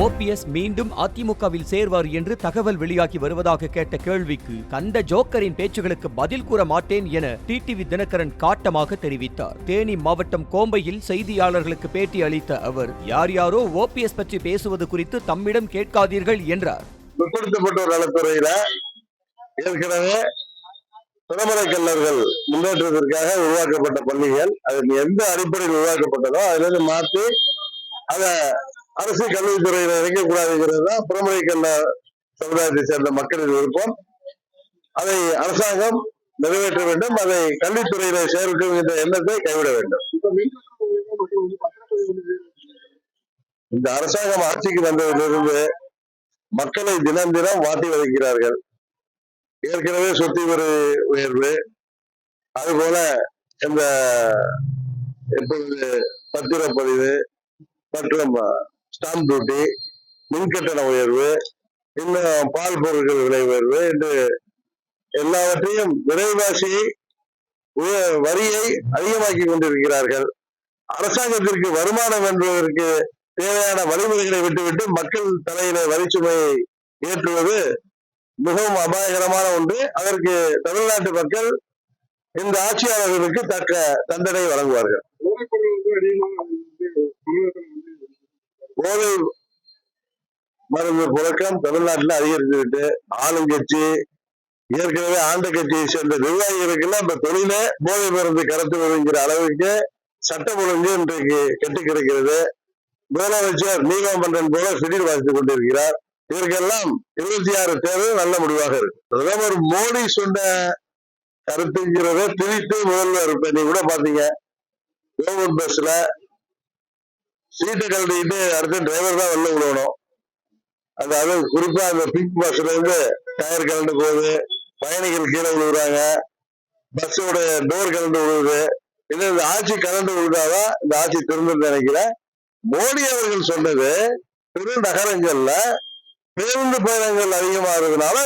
OPS மீண்டும் அதிமுகவில் சேர்வார் என்று தகவல் வெளியாகி வருவதாக கேட்ட கேள்விக்கு கண்ட ஜோக்கரின் பேச்சுகளுக்கு பதில் கூற மாட்டேன் என டிடிவி தினகரன் காட்டமாக தெரிவித்தார். தேனி மாவட்டம் கோம்பையில் செய்தியாளர்களுக்கு பேட்டி அளித்த அவர், யார் யாரோ ஓபிஎஸ் பற்றி பேசுவது குறித்து தம்மிடம் கேட்காதீர்கள் என்றார். பிற்படுத்தப்பட்டோர் நலத்துறையில ஏற்கனவே பிரதமரை கல்லர்கள் முன்னேற்றத்திற்காக உருவாக்கப்பட்ட பள்ளிகள், அது எந்த அடிப்படையில் உருவாக்கப்பட்டதோ அதிலிருந்து மாற்றி அதை அரசு கல்வித்துறையில இணைக்கக்கூடாதுங்கிறது தான் பிரமுறை கல்ல சமுதாயத்தை சேர்ந்த மக்களின் விருப்பம். அதை அரசாங்கம் நிறைவேற்ற வேண்டும். அதை கல்வித்துறையில சேர்க்கும் என்ற எண்ணத்தை கைவிட வேண்டும். இந்த அரசாங்கம் ஆட்சிக்கு வந்ததிலிருந்து மக்களை தினம் தினம் மாற்றி வதைக்கிறார்கள். ஏற்கனவே சொத்து வரி உயர்வு, அதுபோல இந்த எப்பொழுது பத்திரப்பதிவு மற்றும் ஸ்டாம்ப் டியூட்டி, மின்கட்டண உயர்வு, இன்னும் பால் பொருட்கள் விலை உயர்வு என்று எல்லாவற்றையும் விலைவாசி வரியை அதிகமாக்கி கொண்டிருக்கிறார்கள். அரசாங்கத்திற்கு வருமானம் என்பதற்கு தேவையான வழிமுறைகளை விட்டுவிட்டு மக்கள் தலையில வரிச்சுமையை ஏற்றுவது மிகவும் அபாயகரமான ஒன்று. அதற்கு தமிழ்நாட்டு மக்கள் இந்த ஆட்சியாளர்களுக்கு தக்க தண்டனை வழங்குவார்கள். போதை மருந்து புழக்கம் தமிழ்நாட்டில் அதிகரித்துவிட்டு ஆளுங்கட்சி, ஏற்கனவே ஆண்ட கட்சியை சேர்ந்த நிர்வாகிகளுக்கெல்லாம் இந்த தொழிலே போதை மருந்து கடத்துவதுங்கிற அளவுக்கு சட்டம் ஒழுங்கு இன்றைக்கு கெட்டு கிடக்கிறது. முதலமைச்சர் நீலமன்றன் போல சிடில் வாசித்துக் கொண்டிருக்கிறார். இதற்கெல்லாம் 26 தேர்தல் நல்ல முடிவாக இருக்கு. பிரதமர் மோடி சொன்ன கருத்துங்கிறத திரித்து முதல்வர் நீங்க கூட பாத்தீங்க, கவர்மெண்ட் பஸ்ல சீட்டை கழட்டிட்டு அடுத்த டிரைவர் தான் வெளில விடணும். அது குறிப்பா அந்த பிங்க் பஸ்ல இருந்து டயர் கலந்து போகுது, பயணிகள் கீழே விழுகுறாங்க, பஸ்ஸோட டோர் கலந்து விழுகுது. இது இந்த ஆட்சி கலந்து விழுதாதான் இந்த ஆட்சி திரும்ப நினைக்கிறேன். மோடி அவர்கள் சொன்னது பெருநகரங்கள்ல பேருந்து பயணங்கள் அதிகமாகிறதுனால,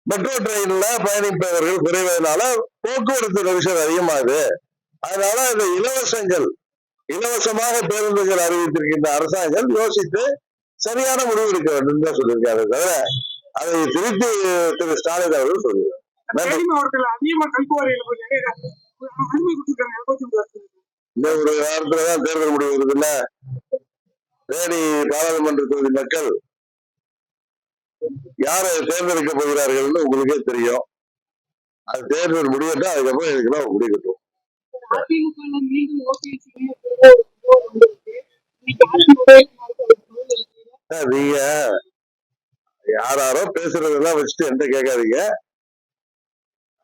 மெட்ரோ ட்ரெயின்ல பயணிப்பவர்கள் குறைவதனால போக்குவரத்து நெரிசல் அதிகமாகுது. அதனால இந்த இலவசமாக பேருந்துகள் அறிவித்திருக்கின்ற அரசாங்கம் யோசித்து சரியான முடிவு எடுக்க வேண்டும் தான் சொல்லியிருக்காரு. தவிர அதை திருத்தி திரு ஸ்டாலின் அவர்கள் சொல்லுவார். இந்த ஒரு வாரத்துலதான் தேர்தல் முடிவு வருதுல்ல, தேனி பாராளுமன்ற தொகுதி மக்கள் யாரை தேர்ந்தெடுக்க போகிறார்கள் உங்களுக்கே தெரியும். அது தேர்தல் முடிவட்டா அதுக்கப்புறம் இதுக்கெல்லாம் முடிக்கட்டும். நீங்க யாரோ பேசுறதெல்லாம் வச்சுட்டு என்கிட்ட கேட்காதீங்க.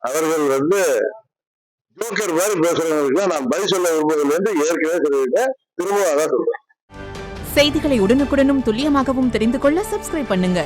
அவர்கள் ஜோக்கர் மாதிரி பேசுறவங்களுக்கு நான் பதில் சொல்ல விரும்புவதில்லை என்று ஏற்கனவே சொல்லிவிட்டேன். திரும்ப அதான் சொல்றேன். செய்திகளை உடனுக்குடனும் துல்லியமாகவும் தெரிந்து கொள்ள சப்ஸ்கிரைப் பண்ணுங்க.